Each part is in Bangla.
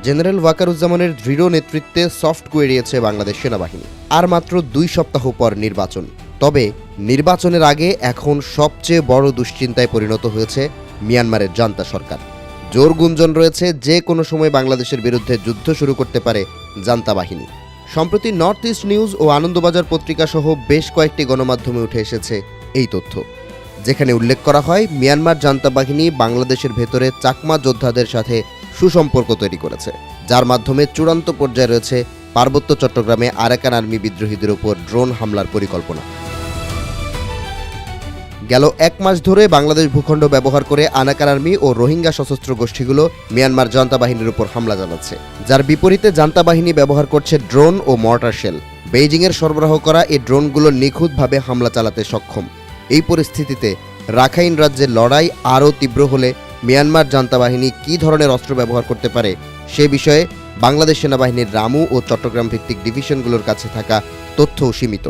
জেনারেল ওয়াকারুজ্জামানের দৃঢ় নেতৃত্বে সফট এড়িয়েছে বাংলাদেশ সেনাবাহিনী। আর মাত্র 2 সপ্তাহ পর নির্বাচন। তবে নির্বাচনের আগে এখন সবচেয়ে বড় দুশ্চিন্তায় পরিণত হয়েছে মিয়ানমারের জান্তা সরকার। জোর গুঞ্জন রয়েছে যে কোনো সময় বাংলাদেশের বিরুদ্ধে যুদ্ধ শুরু করতে পারে জান্তা বাহিনী। সম্প্রতি নর্থ ইস্ট নিউজ ও আনন্দবাজার পত্রিকা সহ বেশ কয়েকটি গণমাধ্যমে উঠে এসেছে এই তথ্য, যেখানে উল্লেখ করা হয় মিয়ানমার জান্তা বাহিনী বাংলাদেশের ভেতরে চাকমা যোদ্ধাদের সাথে সুসম্পর্ক তৈরি করেছে, যার মাধ্যমে চূড়ান্ত পর্যায়ে রয়েছে পার্বত্য চট্টগ্রামে আরাকান আর্মি বিদ্রোহীদের উপর ড্রোন হামলার পরিকল্পনা। গেল 1 মাস ধরে বাংলাদেশ ভূখণ্ড ব্যবহার করে আরাকান আর্মি ও রোহিঙ্গা সশস্ত্র গোষ্ঠীগুলো মিয়ানমার জান্তা বাহিনীর উপর হামলা চালাচ্ছে, যার বিপরীতে জান্তা বাহিনী ব্যবহার করছে ড্রোন ও মর্টার শেল। বেইজিংয়ের সরবরাহ করা এই ড্রোনগুলো নিখুঁতভাবে হামলা চালাতে সক্ষম। এই পরিস্থিতিতে রাখাইন রাজ্যের লড়াই আরও তীব্র হলে মিয়ানমার জান্তা বাহিনী কী ধরনের অস্ত্র ব্যবহার করতে পারে সে বিষয়ে বাংলাদেশ সেনাবাহিনীর রামু ও চট্টগ্রাম ভিত্তিক ডিভিশনগুলোর কাছে থাকা তথ্যও সীমিত।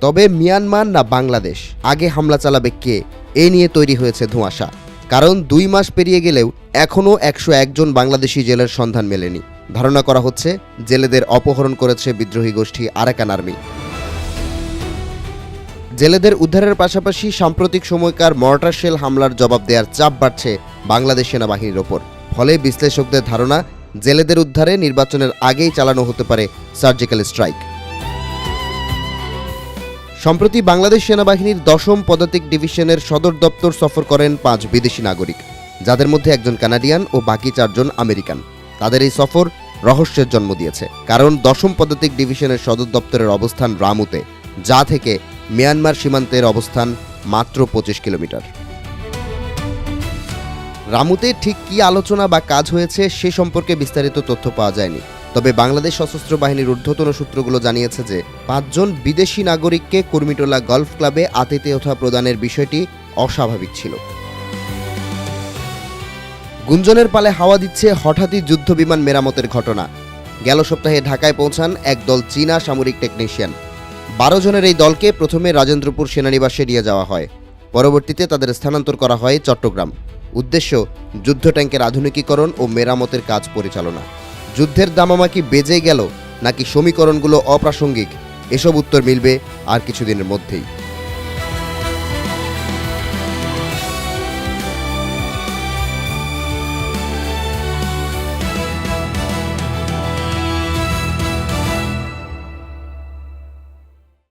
তবে মিয়ানমার না বাংলাদেশ আগে হামলা চালাবে কে, এ নিয়ে তৈরি হয়েছে ধোঁয়াশা। কারণ 2 মাস পেরিয়ে গেলেও এখনও 101 জন বাংলাদেশি জেলের সন্ধান মেলেনি। ধারণা করা হচ্ছে জেলেদের অপহরণ করেছে বিদ্রোহী গোষ্ঠী আরাকান আর্মি। জেলেদের উদ্ধারের পাশাপাশি সাম্প্রতিক সময়কার মর্টার শেল হামলার জবাব দেওয়ার চাপ বাড়ছে বাংলাদেশ সেনাবাহিনীর ওপর। ফলে বিশ্লেষকদের ধারণা জেলেদের উদ্ধারে নির্বাচনের আগেই চালানো হতে পারে সার্জিক্যাল স্ট্রাইক। সম্প্রতি বাংলাদেশ সেনাবাহিনীর 10ম পদাতিক ডিভিশনের সদর দপ্তর সফর করেন 5 বিদেশি নাগরিক, যাদের মধ্যে একজন কানাডিয়ান ও বাকি 4 জন আমেরিকান। তাদের এই সফর রহস্যের জন্ম দিয়েছে, কারণ 10ম পদাতিক ডিভিশনের সদর দপ্তরের অবস্থান রামুতে, যা থেকে মিয়ানমার সীমান্তের অবস্থান মাত্র 25 কিলোমিটার। রামুতে ঠিক কী আলোচনা বা কাজ হয়েছে সে সম্পর্কে বিস্তারিত তথ্য পাওয়া যায়নি। তবে বাংলাদেশ সশস্ত্র বাহিনীর ঊর্ধ্বতন সূত্রগুলো জানিয়েছে যে 5 জন বিদেশি নাগরিককে কুর্মিটোলা গলফ ক্লাবে আতিথেয়তা প্রদানের বিষয়টি অস্বাভাবিক ছিল। গুঞ্জনের পালে হাওয়া দিচ্ছে হঠাৎই যুদ্ধবিমান মেরামতের ঘটনা। গেল সপ্তাহে ঢাকায় পৌঁছান একদল চীনা সামরিক টেকনিশিয়ান। 12 জনের এই দলকে প্রথমে রাজেন্দ্রপুর সেনানিবাসে নিয়ে যাওয়া হয়, পরবর্তীতে তাদের স্থানান্তর করা হয় চট্টগ্রাম। উদ্দেশ্য যুদ্ধ ট্যাঙ্কের আধুনিকীকরণ ও মেরামতের কাজ পরিচালনা। যুদ্ধের দামামা কি বেজে গেল নাকি সমীকরণগুলো অপ্রাসঙ্গিক, এসব উত্তর মিলবে আর কিছুদিনের মধ্যেই।